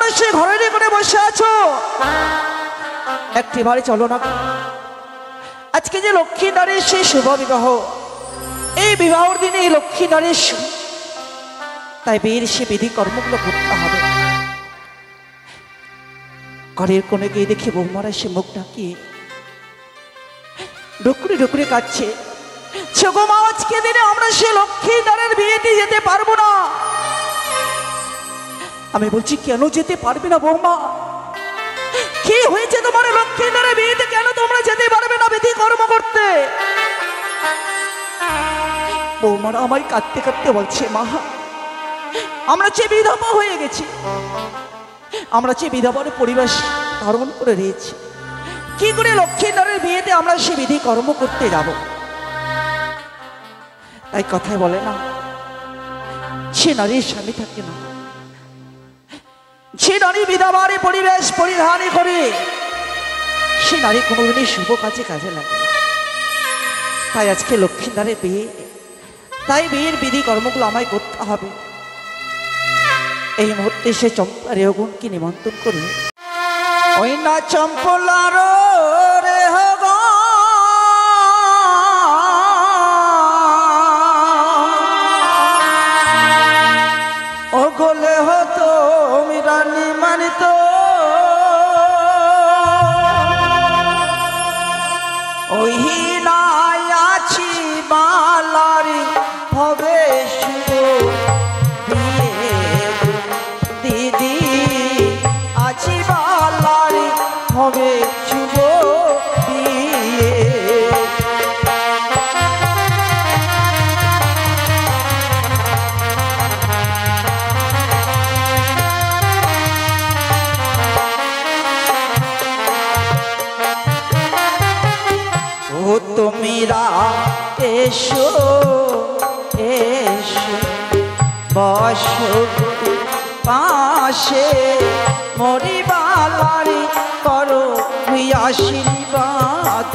তোমরা সে ঘরেরই করে বসে আছো, একটি বাড়ি চলো না। আজকে যে লক্ষ্মী নারীর সেই শুভ বিবাহ, এই বিবাহের দিনে এই লক্ষ্মী নারীর তাই বিয়ের সে বিধি কর্মগুলো করতে হবে। ঘরের কোণে গিয়ে দেখি বৌমারা সে মুখ ঢাকিয়ে ডুকরে ডুকরে কাঁদছে। গো মা, আজকে দিনে আমরা সে লক্ষ্মী নারীর বিয়েতে যেতে পারবো না। আমি বলছি, কেন যেতে পারবে না বৌমা? কি হয়েছে তোমার? লক্ষ্মী নারীর বিয়েতে কেন তোমরা যেতে পারবে না বিধি কর্ম করতে? বৌমারা আমায় কাঁদতে কাঁদতে বলছে, মা আমরা যে বিধবা হয়ে গেছি, আমরা যে বিধবার পরিবেশ ধারণ করে রয়েছি, কি করে লক্ষ্মী নারীর বিয়েতে আমরা সে বিধি কর্ম করতে যাব? তাই কথায় বলে না, সে নারীর স্বামী থাকে না, যে নারী বিধবার পরিবেশ পরিধান করে সে নারী কোনোদিনই শুভ কাজে কাজে লাগে না। তাই আজকে লক্ষ্মী নারীর বিয়ে, তাই বিয়ের বিধি কর্মগুলো আমায় করতে হবে। এই মুহূর্তে সে চম্পা রেহগুণকে নিমন্ত্রণ করে, ওই না চম্পলার রেহগ ও গোলে হতো মিরানি মানিত, ওই নাই আছি বালারি হবে দিদি, আছি বালারি হবে শুভ বিয়ে। ও তোমরা এসো এসো বসো পাশে, মরিবালারি করো আশীর্বাদ।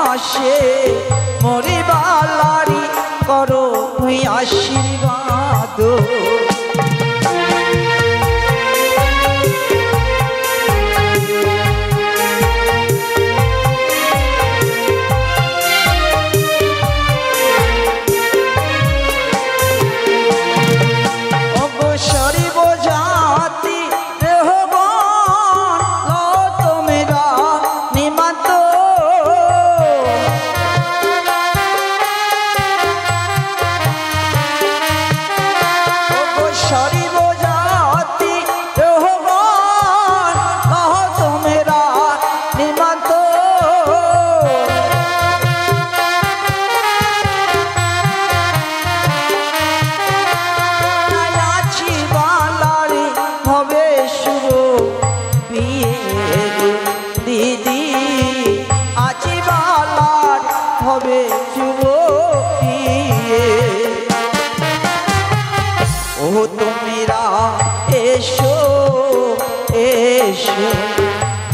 পাশে মরিবালারি করো আশীর্বাদ।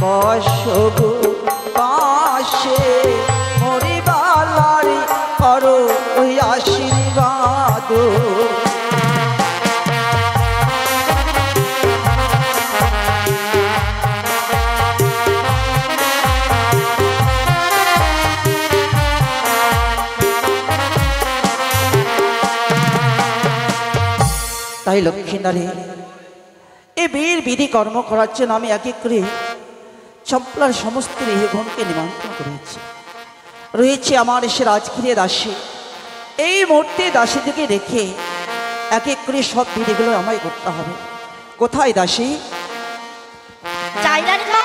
বসো পাশে মরিবালারি করো আশীর্বাদ। তাই লক্ষ্মীনারী এই বিয়ের বিধি কর্ম করার জন্য আমি এক এক করে চম্পলার সমস্ত গৃহগণকে নিমন্ত্রণ করেছি। রয়েছে আমার এসে রাজগৃহে দাসী, এই মুহূর্তে দাসীদিকে রেখে এক এক করে সব বিধিগুলো আমায় করতে হবে। কোথায় দাসী? চাই রানীমা।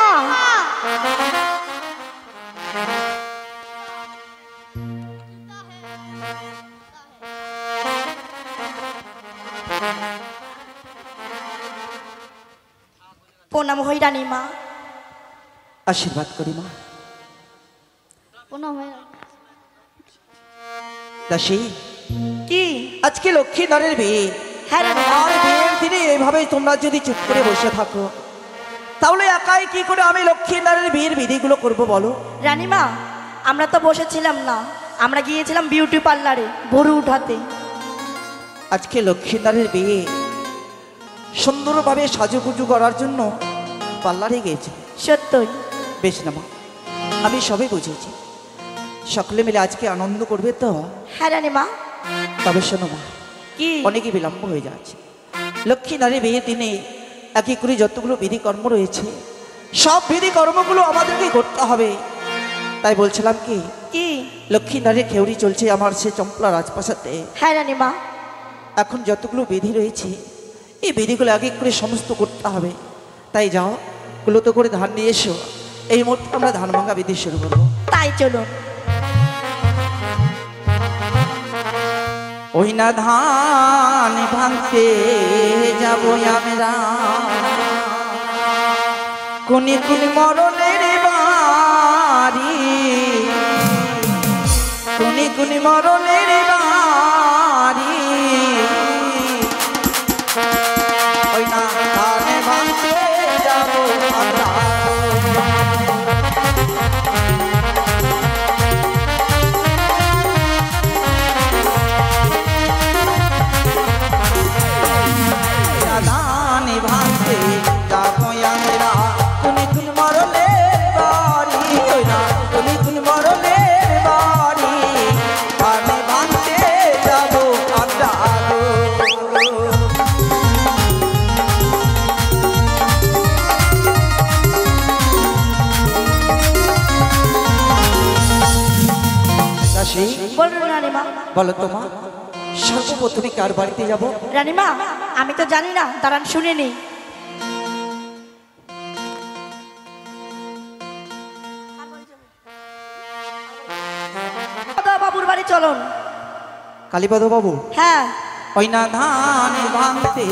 প্রণাম হই রানীমা। আশীর্বাদ করি মা। প্রণাম হই। দাসী, কি আজকে লক্ষ্মীনারের বিয়ে। হ্যাঁ রানীমা। আর বিয়ের দিনে এইভাবে তোমরা যদি চুপ করে বসে থাকো তাহলে একাই কি করে আমি লক্ষ্মীনারের বিয়ের বিধিগুলো করব বলো? রানীমা, আমরা তো বসেছিলাম না, আমরা গিয়েছিলাম বিউটি পার্লারে ভরু উঠাতে। আজকে লক্ষ্মীনারের বিয়ে সুন্দরভাবে সাজুগুজু করার জন্য পার্লারে গিয়েছি। সত্যই? বেশ না মা, আমি সবই বুঝেছি। সকলে মিলে আজকে আনন্দ করবে তো? হ্যাঁ রানীমা। তবে শোনো মা, কি? অনেকই বিলম্ব হয়ে যাচ্ছে। লক্ষ্মীনারী বিয়ের দিনে এক এক করে যতগুলো বিধিকর্ম রয়েছে সব বিধিকর্মগুলো আমাদেরকে করতে হবে। তাই বলছিলাম কি, কি? লক্ষ্মীনারীর খেউরি চলছে আমার সে চম্পলা রাজপ্রাসাদে। হ্যাঁ রানীমা। এখন যতগুলো বিধি রয়েছে এই বিধিগুলো এক এক করে সমস্ত করতে হবে। তাই যাও, কুলোতো করে ধান নিয়ে এসো। এই মুহূর্তে আমরা ধান ভাঙা বিধি শুরু করবো। তাই চলুন। ওই না ধান ভাঙতে যাবো আমরা, কোনি কোন মরণের বাড়ি, কোনি কোন মরণের বাড়ি। ওই না ধান ভাঙতে যাবো আমরা। বলো তো মা, সর্বপ্রথমে কার বাড়িতে যাব? রানীমা, আমি তো জানি না, দাঁড়ান শুনে নি। বাবুর বাড়ি চলুন। কালীপদ বাবু? হ্যাঁ। ওই না ধান ভাঙতে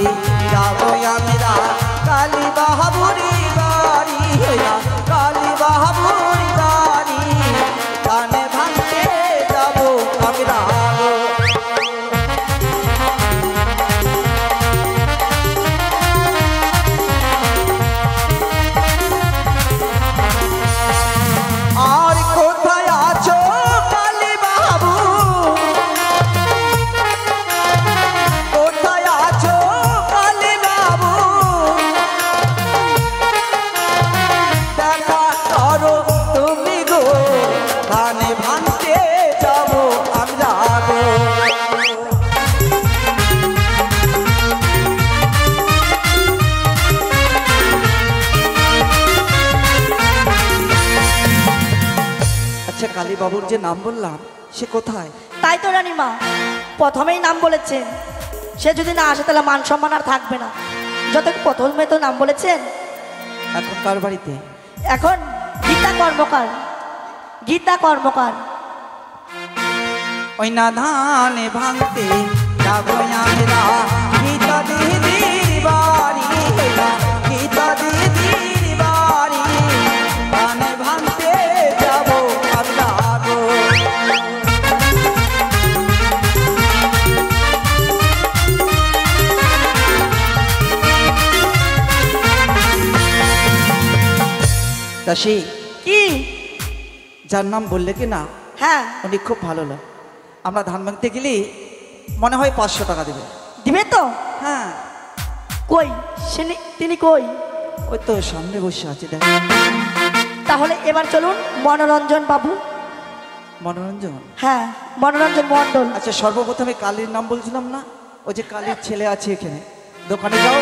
যাবো আমরা, কালী বাহাবুরি বাড়ি, কালী বাহাবুরি বাড়ি, ধান ভাঙতে যাবো আমরা। আর কোথায় আছো কালী বাবু, কোথায় আছো কালী বাবু, দেখা করো তুমি গো, ধান ভাঙতে যাবো আমরা গো। আচ্ছা, কালী বাবুর যে নাম বললাম সে কোথায়? তাই তো রানীমা, প্রথমেই নাম বলেছেন, সে যদি না আসে তাহলে মান সম্মান আর থাকবে না। যত প্রথমে তো নাম বলেছেন। এখন কার বাড়িতে? এখন গীতা কর্মকার। গীতা কর্মকার। ওই না ধান ভাঙতে যাবো আমরা, গীতা দিদির বাড়ি, গীতা দিদির বাড়ি, ধান ভাঙতে যাবো আমরা গো। দাসী, কি? যার নাম বললে কি না, হ্যাঁ। উনি খুব ভালো লোক। আমরা ধান ভাঙতে গেলে মনে হয় 500 টাকা দেবে। দিবে তো? হ্যাঁ। কই তিনি কই? ওই তো সামনে বসে আছে দেখ। তাহলে এবার চলুন মনোরঞ্জন বাবু। মনোরঞ্জন? হ্যাঁ, মনোরঞ্জন মণ্ডল। আচ্ছা, সর্বপ্রথমে কালীর নাম বলছিলাম না, ওই যে কালীর ছেলে আছে এখানে, দোকানে যাও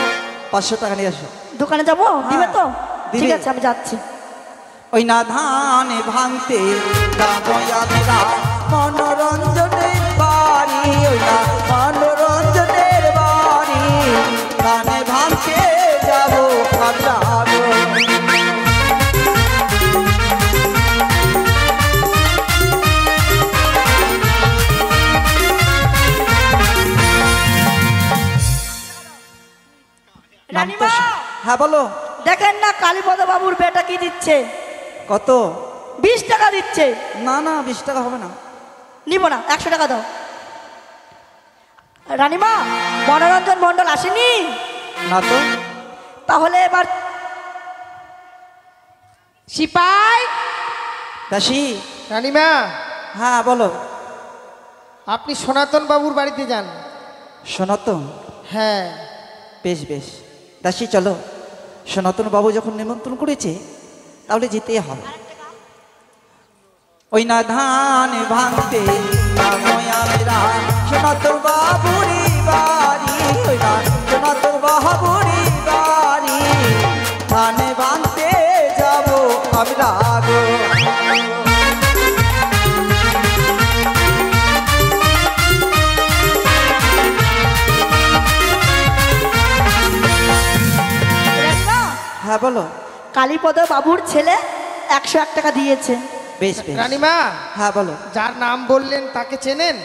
500 টাকা নিয়ে আসো। দোকানে যাবো, দিবে তো? দিবে। ঠিক আছে, আমি যাচ্ছি। ওই না ধান ভাঙতে যাবো আমরা মনোরঞ্জনের বাড়ি, ওই না মনোরঞ্জনের বাড়ি, ধানে ভাঙতে যাবো আমরা গো। রানীমা, হ্যাঁ বলো। দেখেন না কালীপদ বাবুর বেটা কি দিচ্ছে? কত? 20 টাকা দিচ্ছে। না না 20 টাকা হবে না। নিব না, 100 টাকা দাও। রানীমা, মনোরঞ্জন মণ্ডল আসেনি? না তো। তাহলে এবার সিপাই। দাসী। রানীমা, হ্যাঁ বলো। আপনি সনাতন বাবুর বাড়িতে যান। সনাতন? হ্যাঁ। বেশ বেশ দাসী, চলো। সনাতন বাবু যখন নিমন্ত্রণ করেছে তাহলে যেতেই হবে। ওই না ধান ভাঙতে যাবো আমরা সনাতন বাবুরি বাড়ি, ওই না সনাতন বাবুরি বাড়ি, ধান ভাঙতে যাবো আমরা গো। রানীমা, হ্যাঁ বলো। কালীপদ বাবুর ছেলে 101 টাকা দিয়েছে। বেশ বেশ। রানীমা, হ্যাঁ বলো। যার নাম বললেন তাকে চেনেন?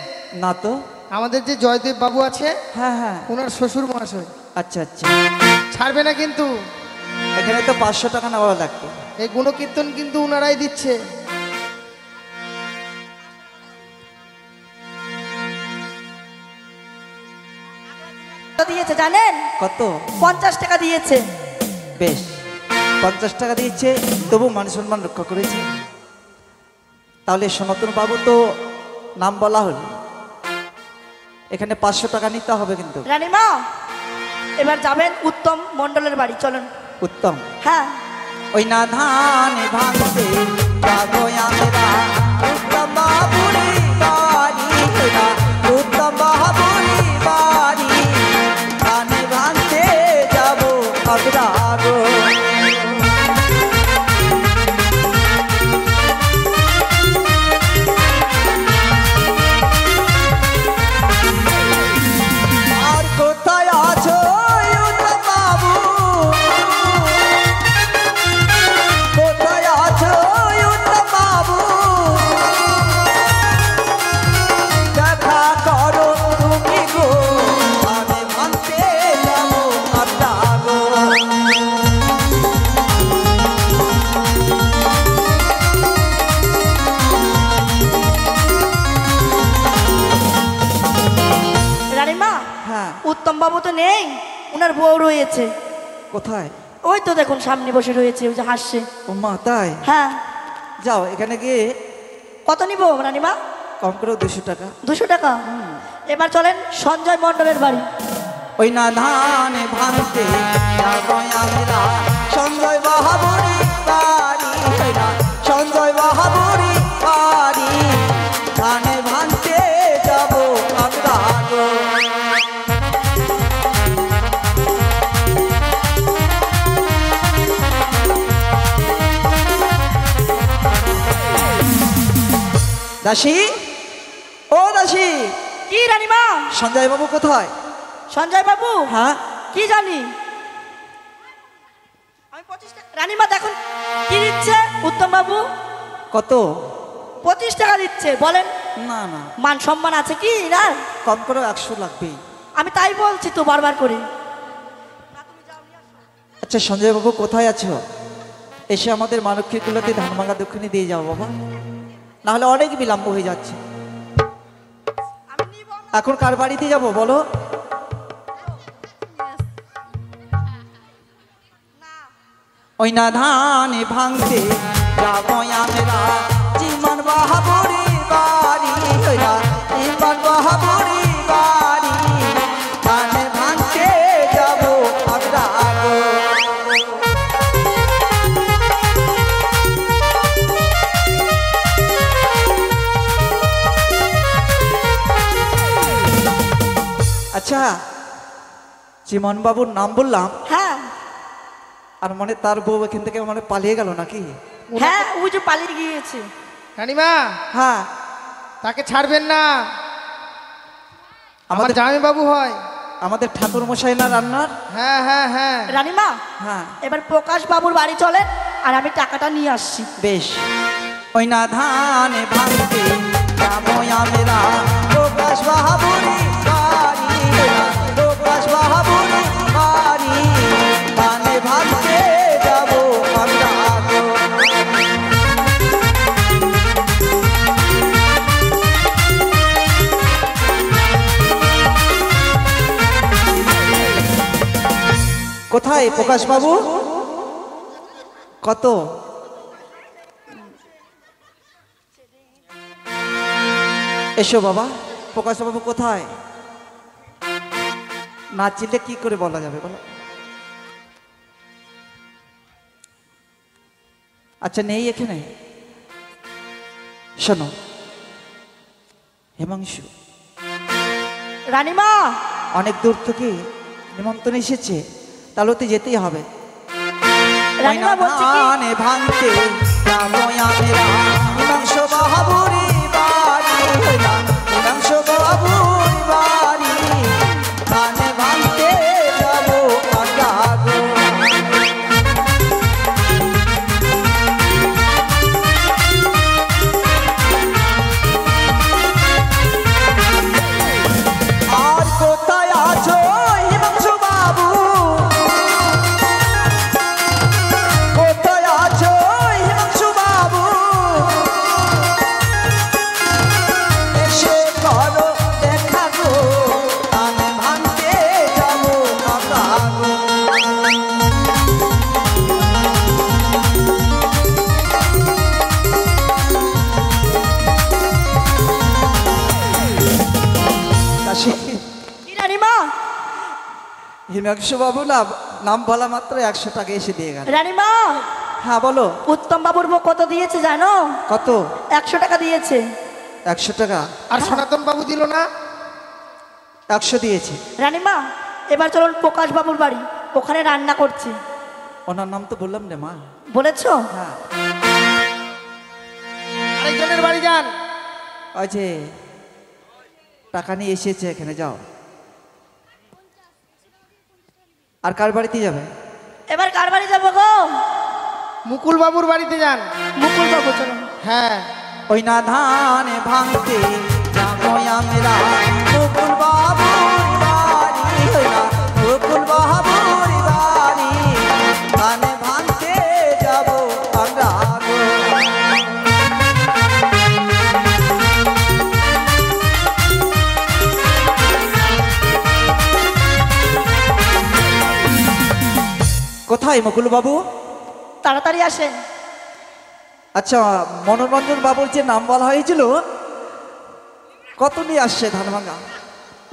না তো। আমাদের যে জয়দেব বাবু আছে, হ্যাঁ হ্যাঁ। ওনার শ্বশুর মহাশয়। আচ্ছা আচ্ছা। ছাড়বে না কিন্তু। এখানে তো 500 টাকা নেওয়া লাগবে। এই গুণকীর্তন কিন্তু ওনারাই দিচ্ছে। দিয়েছে জানেন? কত? 50 টাকা দিয়েছে। বেশ, 50 টাকা দিয়েছে, তবু মান সম্মান রক্ষা করেছে। তাহলে সনাতন বাবু তো নাম বলা হল, এখানে 500 টাকা নিতে হবে কিন্তু। রানীমা, এবার যাবেন উত্তম মণ্ডলের বাড়ি, চলুন। উত্তম? হ্যাঁ। ওই না ধান ভাঙতে যাবো আমরা উত্তম বাবুরি বাড়ি, ওই না উত্তম বাবুরি বাড়ি, ধান ভাঙতে যাবো আমরা গো। আর কোথায় আছো উত্তম বাবু, কোথায় আছো উত্তম বাবু, দেখা করো তুমি গো, আমি ভাঙতে যাবো আমরা গো। রানীমা, হ্যাঁ। উত্তম বাবু তো নেই, ওনার বউ রয়েছে। কোথায়? ওই তো দেখুন সামনে বসে রয়েছে, ওই যে হাসছে। ও মা, তাই? হ্যাঁ। যাও, এখানে গিয়ে কত নিব রানীমা? কম করে 200 টাকা। 200 টাকা? এবার চলেন সঞ্জয় মণ্ডলের বাড়ি। ওই না ধান ভাঙতে যাবো আমরা সঞ্জয় বাহাবুরি বাড়ি, ওই না সঞ্জয় বাহাবুরি বাড়ি, ধান ভাঙতে যাবো আমরা গো। দাসী, ও দাসী। কি রানীমা? সঞ্জয় বাবু কোথায়? সঞ্জয় বাবু? হ্যাঁ। কি জানি আমি 25 টাকা। রানীমা দেখুন কি দিচ্ছে উত্তম বাবু। কত? 25 টাকা দিচ্ছে। বলেন না না, মান সম্মান আছে কি না? কম করে 100 লাগবেই। আমি তাই বলছি তো বারবার করে। আচ্ছা সঞ্জয় বাবু কোথায় আছো? এসে আমাদের মানক্ষীরগুলোতে ধান ভাঙা দক্ষিণে দিয়ে যাও বাবা, না হলে অনেক বিলম্ব হয়ে যাচ্ছে। আমি নিব না। এখন কার বাড়িতে যাব বলো? ওই না ধান ভাঙতে যাবো আমরা জীবন বাহাবুরি বাড়ি, ওই না জীবন বাহাবুরি বাড়ি, ধান ভাঙতে যাবো আমরা গো। আচ্ছা চিমন বাবুর নাম বললাম হ্যাঁ আর মানে তার বউ এখান থেকে মানে পালিয়ে গেল নাকি? হ্যাঁ ওই যে পালিয়ে গিয়েছে। রানীমা হ্যাঁ, তাকে ছাড়বেন না, আমার আমাদের জামাই বাবু হয়। আমাদের ঠাকুর মশাই না রান্নার। হ্যাঁ হ্যাঁ হ্যাঁ। রানীমা হ্যাঁ এবার প্রকাশ বাবুর বাড়ি চলেন আর আমি টাকাটা নিয়ে আসছি। বেশ। ওই না ধানে ভাঙতে যাবো আমরা প্রকাশ বাহাবুরি বাড়ি, প্রকাশ বাহাবুরি বাড়ি, ধানে ভাঙতে যাবো আমরা গো। কোথায় প্রকাশ বাবু? কত? এসো বাবা। প্রকাশ বাবু কোথায়? না চিনলে কি করে বলা যাবে বলো? আচ্ছা নেই এখানে। শোনো হিমাংশু, রানীমা অনেক দূর থেকে নিমন্ত্রণ এসেছে, তাহলে তো যেতেই হবে। রানীমা বলছি কি ধানে ভাঙতে যাবো আমরা হিমাংশু বাহাবুরি বাড়ি, হিমাংশু বাহাবুরি বাড়ি, ধানে ভাঙতে যাবো আমরা গো। আর কোথায় আছো হিমাংশু বাবু? কোথায় আছো হিমাংশু বাবু? এসে করো দেখা গো, ধানে ভাঙতে যাবো আমরা গো। কাশি কি রানীমা? হিমাংশু বাবু না নাম বলা মাত্র 100 টাকা এসে দিয়ে গেল। রানীমা হ্যাঁ বলো। উত্তম বাবুর বউ কত দিয়েছে জানো? কত? 100 টাকা দিয়েছে। 100 টাকা? আর সনাতন বাবু দিল না? 100 দিয়েছে। রানীমা এবার চলুন প্রকাশ বাবুর বাড়ি, ওখানে রান্না করছি। ওনার নাম তো বললাম রে মা। বলেছো? হ্যাঁ আরেকজনের বাড়ি যান। ওই যে টাকা নিয়ে এসেছে এখানে, যাও। আর কার বাড়িতে যাবে? এবার কার বাড়ি যাবো গো? মুকুল বাবুর বাড়িতে যান। মুকুল বাবু চলুন। হ্যাঁ ওই না ধানে ভাঙতে যাবো আমরা মুকুল বাবুর বাড়ি, ওই না মুকুল বাবুর বাড়ি, ধানে ভাঙতে যাবো আমরা গো। কোথায় মুকুল বাবু? তাড়াতাড়ি আসেন। আচ্ছা মনোরঞ্জন বাবুর যে নাম বলা হয়েছিল কত নিয়ে আসছে ধান ভাঙা?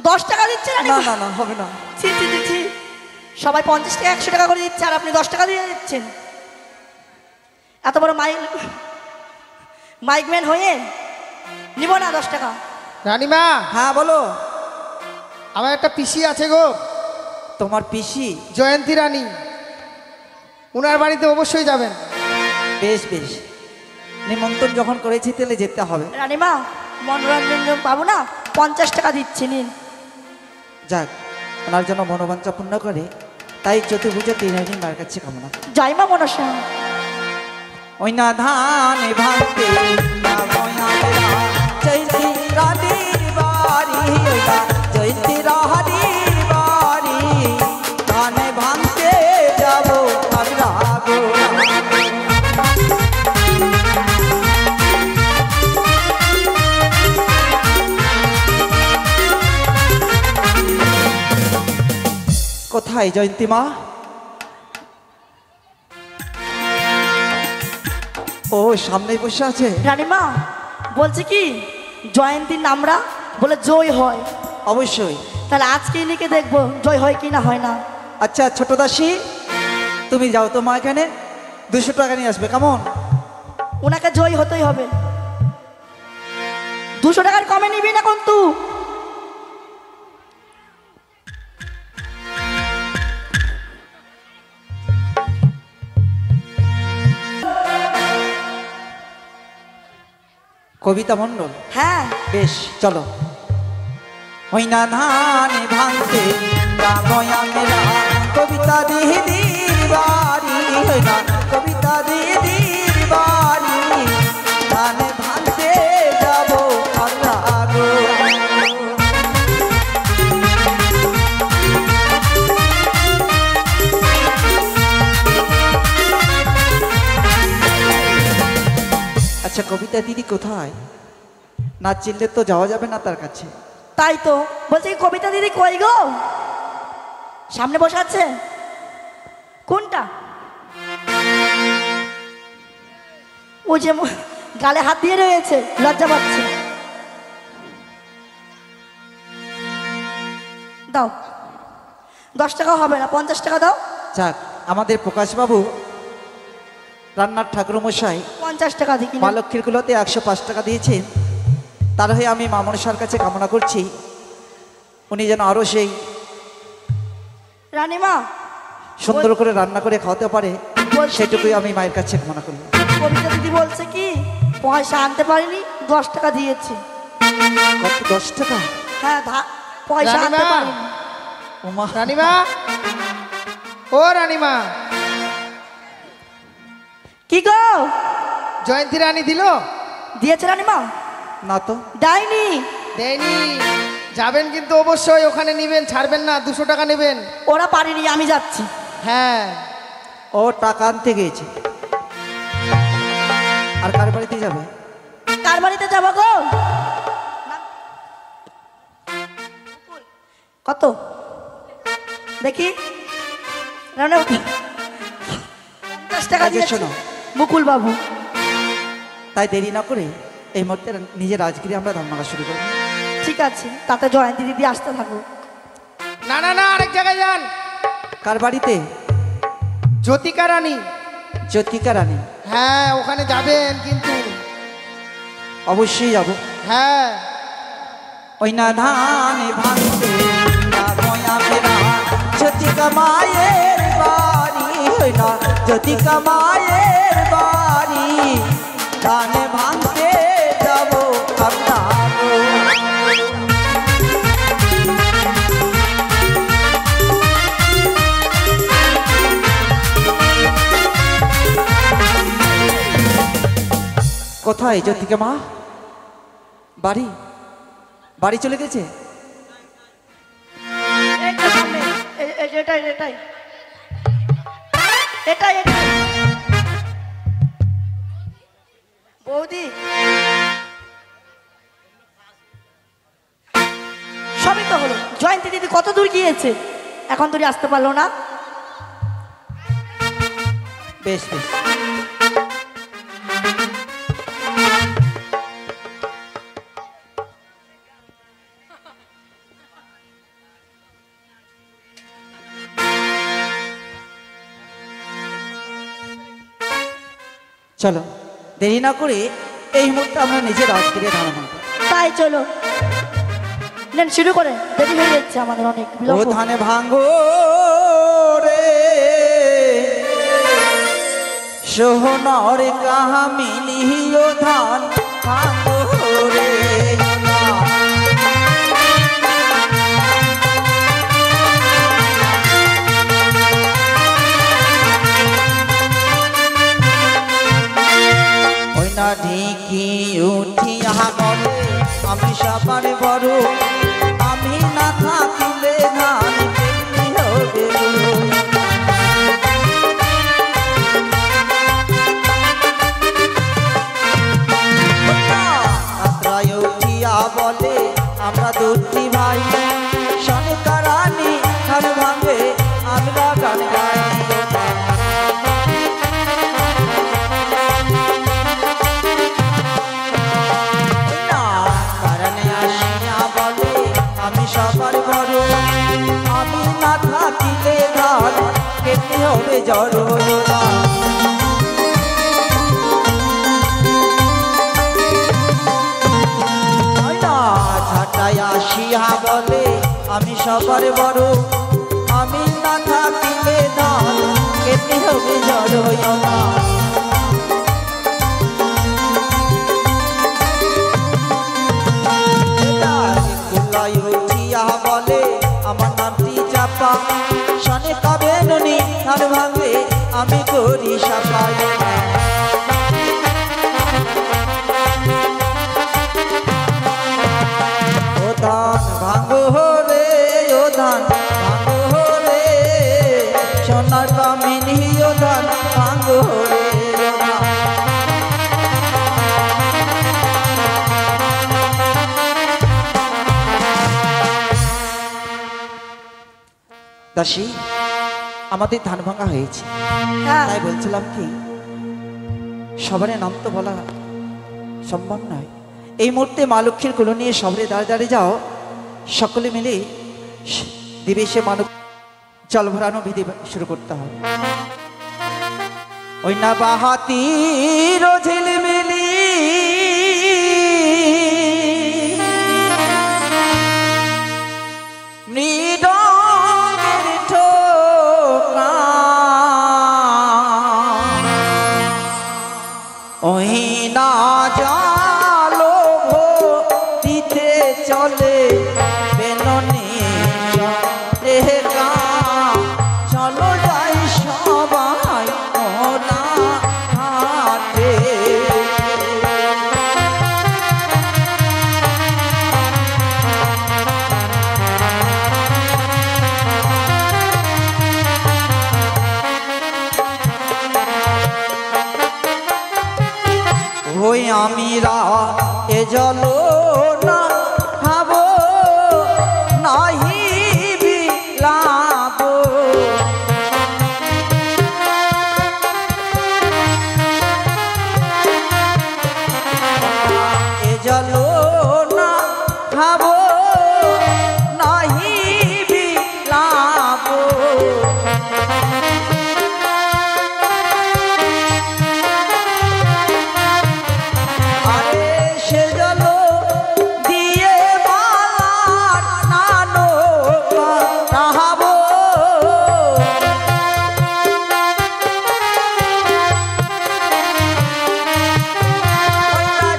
10 টাকা দিচ্ছে না রানীমা। না না হবে না। ছি ছি ছি ছি। সবাই 50 টাকা 100 টাকা করে দিচ্ছে আর আপনি 10 টাকা দিয়ে দিচ্ছেন। এত বড় মাইকম্যান হয়ে নিব না 10 টাকা। রানীমা হ্যাঁ বলো। আমার একটা পিসি আছে গো, তোমার পিসি? জয়ন্তী রানী, উনার বাড়িতে অবশ্যই যাবেন। বেশ বেশ, নিমন্ত্রণ যখন করেছি তাহলে যেতে হবে। রানীমা মনোরঞ্জন পাবো না 50 টাকা দিচ্ছি, নিন। যাক, ওনার জন্য মনোবাঞ্ছা পূর্ণ করে তাই চতুর্ভুজা তিনারি মার কাছে কামনা করি। জয় মা মনসা। ওই না ধানে ভাঙতে যাবো আমরা জয়ন্তী রানীর বাড়ি, ওই না জয়ন্তী রানীর বাড়ি, ধানে ভাঙতে যাবো আমরা গো। কোথায় জয়ন্তী মা? ও সামনেই বসে আছে। রানীমা বলছি কি জয়ন্তীর নামরা বলে জয় হয়, অবশ্যই। তাহলে আজকে লিখে দেখবো জয় হয় কি না হয় না। আচ্ছা ছোট দাসী, তুমি যাও তো মা, এখানে 200 টাকা নিয়ে আসবে, কেমন? ওনাকে জয় হতেই হবে। 200 টাকার কমে নিবি না কিন্তু। কবিতা মণ্ডল, হ্যাঁ বেশ চলো। ওই না ধানে ভাঙতে রাময়া মেলা কবিতা দিদির বাড়ি, ওই না কবিতা দিদির বাড়ি, ধানে ভাঙতে যাবো আমরা গো। আচ্ছা কবিতা দিদি কোথায়? না চিনলে তো যাওয়া যাবে না তার কাছে। তাই তো বলছি, কবিতা দিদি কই গো? সামনে বসে আছে? কোনটা? ও যে গালে হাত দিয়ে রয়েছে, লজ্জা পাচ্ছে। দাও, 10 টাকা হবে না, 50 টাকা দাও। যাক, আমাদের প্রকাশবাবু রান্নার ঠাকুরমশাই 50 টাকা দিই মা লক্ষ্মীর কুলোতে 105 টাকা দিয়েছেন। তার হয়ে আমি মা মনসার কাছে কামনা করছি উনি যেন আরো সেই রানীমা সুন্দর করে রান্না করে খাওয়াতে পারে, বলছি সেটুকুই কি? আমি মায়ের কাছে কামনা করি। কবিতা দিদি বলছে কি পয়সা আনতে পারিনি, 10 টাকা দিয়েছি। কত? 10 টাকা? হ্যাঁ, পয়সা আনতে রানীমা! পারিনি। ওমা, রানীমা, ও রানীমা, কি গো? জয়ন্তী রানী দিল? দিয়েছে রানীমা? না তো। দেয়নি? দেয়নি। যাবেন কিন্তু অবশ্যই, ওখানে নিবেন, ছাড়বেন না, 200 টাকা নেবেন। ওরা পারিনি, আমি যাচ্ছি। হ্যাঁ, ও টাকা আনতে গিয়েছে। আর কার বাড়িতে যাবে? কার বাড়িতে যাবো গো? কত দেখি? 50 টাকা আগে দিয়েছে শোনো, মুকুল বাবু। তাই দেরি না করে এই মুহূর্তে নিজের রাজগিরি আমরা ধর্মঘা শুরু করব। ঠিক আছে, তাতে জয়ন্তী দিদি আসতে থাকো। না না না, আরেক জায়গায় যান। কার বাড়িতে? জ্যোতিকা রানী। জ্যোতিকা রানী? হ্যাঁ, ওখানে যাবেন কিন্তু। অবশ্যই যাব। হ্যাঁ, ওই না ধানে ভাঙতে রাময়া মেলা জ্যোতিকা মায়ের বাড়ি, ওই না জ্যোতিকা মায়ের বাড়ি, ধানে ভাঙতে যাব আমরা গো। কোথায় জ্যোতিকা মা? বাড়ি? বাড়ি চলে গেছে? এইটা সামনে, এটাই এটাই এটাই এটাই। বৌদি, সবই তো হলো। জয়ন্তী দিদি কত দূর গিয়েছে, এখন দূরে আসতে পারলো না। বেশ বেশ। চলো দেরি না করে এই মুহূর্তে আমরা নিজের রাজগিরি ধারণা। তাই চলো, নেন শুরু করে, দেরি হয়ে যাচ্ছে আমাদের অনেক ও বিলম্ব। ধানে ভাঙ্গো রে সোহনর কাহা মিলিও ধান ভাঙ্গো রে। ওই না ঢেকি উঠিয়া বলে আমি সবার বড়, আমি না থাকিলে ধান কেমনি হবে গো। যাত্রায় উঠিয়া বলে আমরা দুটি ভাই, সনিকা রানী ধান ভাঙে আমরা গান গাই। আমি সবার বড়, আমি না থাকিলে ধান কেমনি হবে জড়। ঝাঁটায় আসিয়া বলে আমি সবার বড়, আমি না থাকিলে ধান কেমনি হবে জড়। তাই উঠিয়া বলে আমার নামটি চাপা শনে কবে নুনি ধান ভাঙবে আমি করি সাপায় ও ধান ভাঙো রে ও ধান ভাঙো রে সোনার কামিনী ও ধান ভাঙো রে ও ধান দাসী আমাদের ধান ভাঙা হয়েছে হ্যাঁ তাই বলছিলাম কি সবার নাম তো বলা সম্ভব নয় এই মুহূর্তে মা লক্ষ্মীর কোলো নিয়ে সবরে দাঁড়িয়ে দাঁড়িয়ে যাও সকলে মিলে দিবেশে মানব জল ভরানো বিধি শুরু করতে হবে ওই না বাহাতি ঝিলমিলি মৃদঙ্গের ঠোকা ওই না জালো দিতে চলে বেননি রেখা চলো যাই সবাই ওনা হাটে ওই আমিরা এ জলো না খাবো নাহি বিলাবো এ জলো না খাবো নাহি বিলাবো আরে সে জল দিয়ে বালার নানো নাহাবো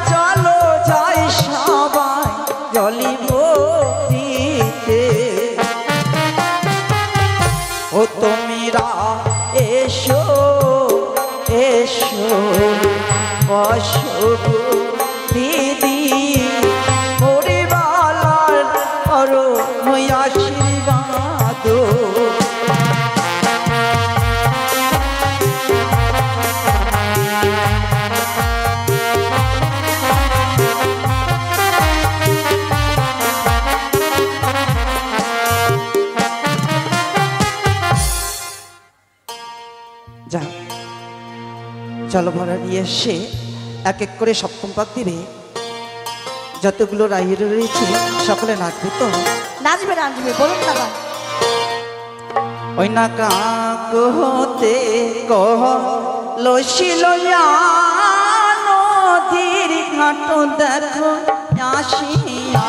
চলো যাই সবাই জলিব দিতে ও তুমিরা এসো এসো বসো দিদি পরিবালার করো আশীর্বাদ যা জল ভরা নিয়ে এসে এক এক করে সপ্তম পাক দিবে যতগুলো রাইয়ের রয়েছে সকলে নাচবে তো নাচবে নাচবে বলুন না গান। ওই না কাক হতে কহ লসিল নদীর ঘাট দেখো আসিয়া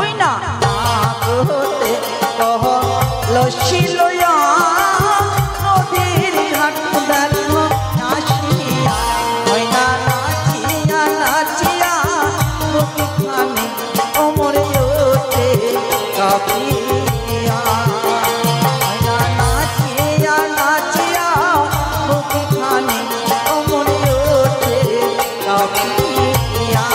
ওই না কাক হতে কহ লসিল নদীর ঘাট দেখো আসিয়া ওই না নাচিয়া নাচিয়া মুখখানে অমর ওঠে কাপিয়া ওই না নাচিয়া নাচিয়া মুখখানে অমর ওঠে কাপিয়া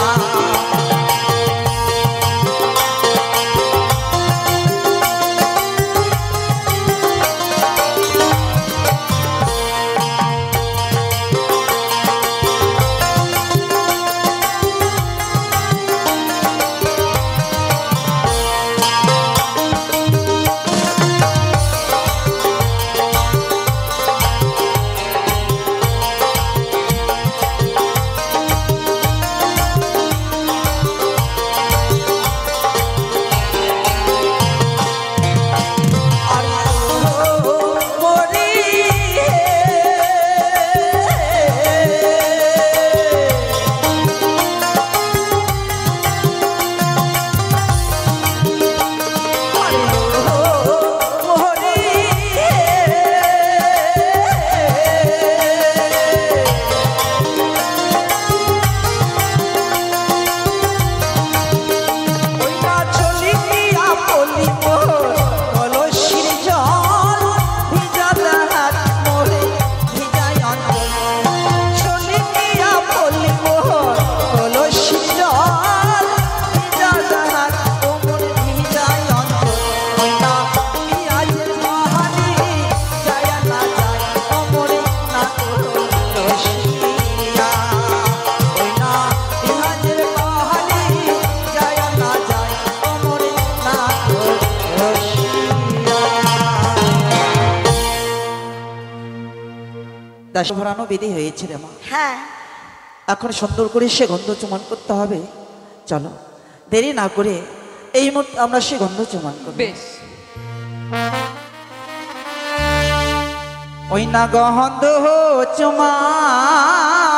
দাস ভরানো বিধি হয়েছে রে মা। হ্যাঁ এখন সুন্দর করে সে গন্ধ চুমান করতে হবে। চলো দেরি না করে এই মুহূর্তে আমরা সে গন্ধ চুমান করব। বেশ। ওই না গন্ধ চুমাবো,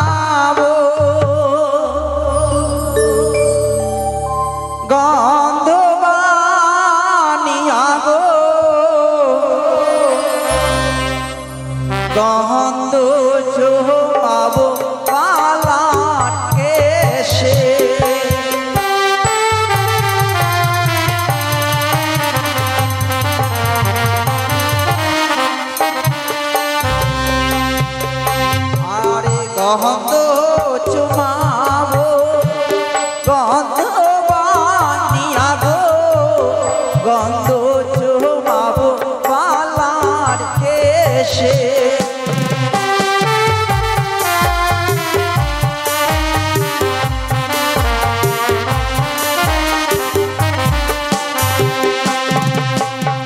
গন্ধ বানিয়া গো, গন্ধ চুমাবো পালার কেশে। আরে গন্ধ চুমাবো, গন্ধ বানিয়া গো, গন্ধ চুমাবো পালার কেশে।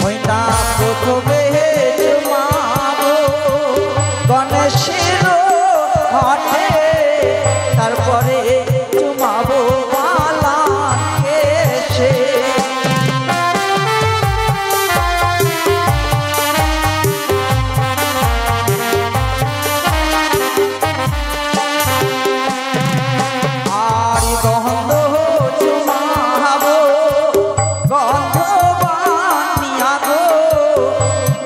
ওই না প্রথমে চুমাবো গণেশের হাতে, তারপরে চুমাবো পালার কেশে। আর গন্ধ চুমাবো, গন্ধ বানিয়া গো,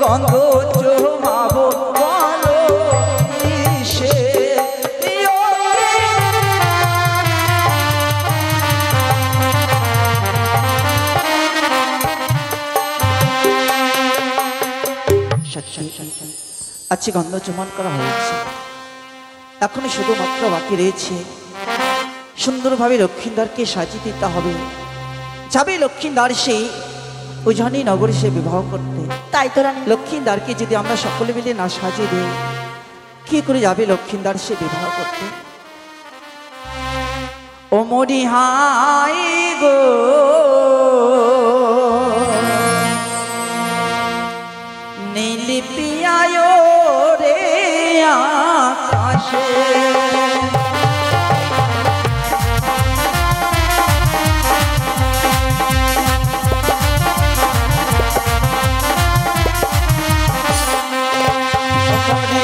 গন্ধ চুমাবো বলো কিসে। আজকে গন্ধ চুমান করা হয়েছে, এখনই শুধুমাত্র বাকি রয়েছে সুন্দরভাবে লক্ষ্মীন্দারকে সাজিয়ে দিতে হবে। যাবে লক্ষ্মীন্দার সেই উজানি নগরে সে বিবাহ করতে। তাই তো রানী। লক্ষ্মীন্দারকে যদি আমরা সকলে মিলে না সাজিয়ে দিই, কি করে যাবে লক্ষ্মীন্দার সে বিবাহ করতে? ও মরি হাই গো, নীলি পিয়ায় রে আকাশে।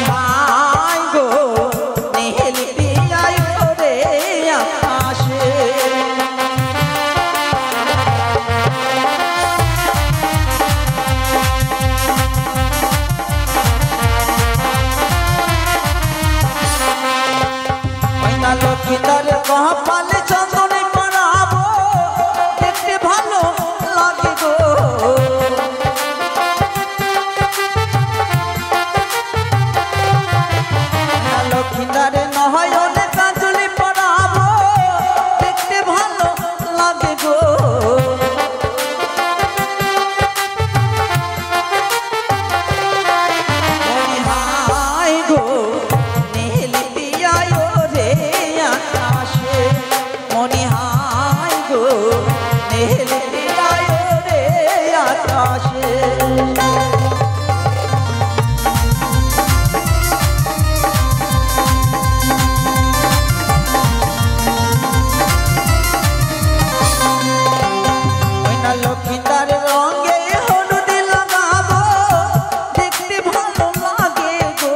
হাই গো, নীলি পিয়ায় রে আকাশে। লক্ষ্মীদার কপালে চন্দনে পরাবো, দেখতে ভালো লাগে গো। লক্ষ্মীদার নয়নে কাজলে পরাবো, দেখতে ভালো লাগে গো। হাই গো, নীলি পিয়ায় রে আকাশে। মনি হাই গো, নীলি পিয়ায় রে আকাশে। লক্ষ্মীদার রঙে হলুদ লাগাবো, দেখতে ভালো লাগে গো।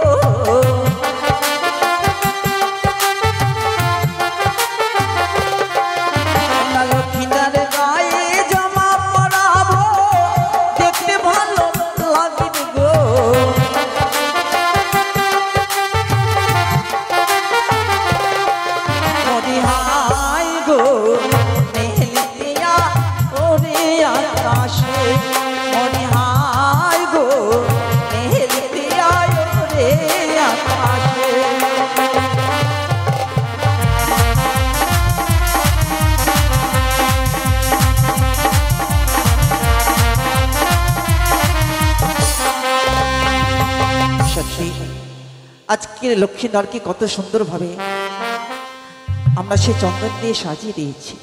লক্ষ্মীদার গায়ে জামা পরাবো, দেখতে ভালো লাগে গো। মরি হাই গো, নীলি পিয়া ওরে আকাশে। মরি হাই গো, নীলি পিয়া ওরে আকাশে। সত্যি আজকের লক্ষ্মীদারকে কত সুন্দরভাবে আমরা সেই চন্দন দিয়ে সাজিয়ে দিয়েছি,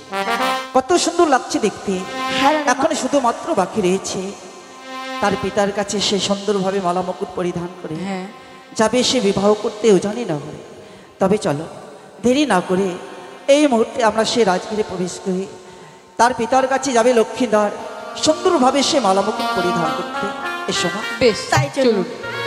কত সুন্দর লাগছে দেখতে। হ্যাঁ রানী মা। এখন শুধুমাত্র বাকি রয়েছে তার পিতার কাছে সে সুন্দরভাবে মালা মুকুট পরিধান করে হ্যাঁ যাবে সে বিবাহ করতেও জানি না হয়। তবে চলো দেরি না করে এই মুহূর্তে আমরা সে রাজগৃহে প্রবেশ করি। তার পিতার কাছে যাবে লক্ষ্মীধর, সুন্দরভাবে সে মালামুকুট পরিধান করতে। এসো না। বেশ তাই চলুন। চলুন।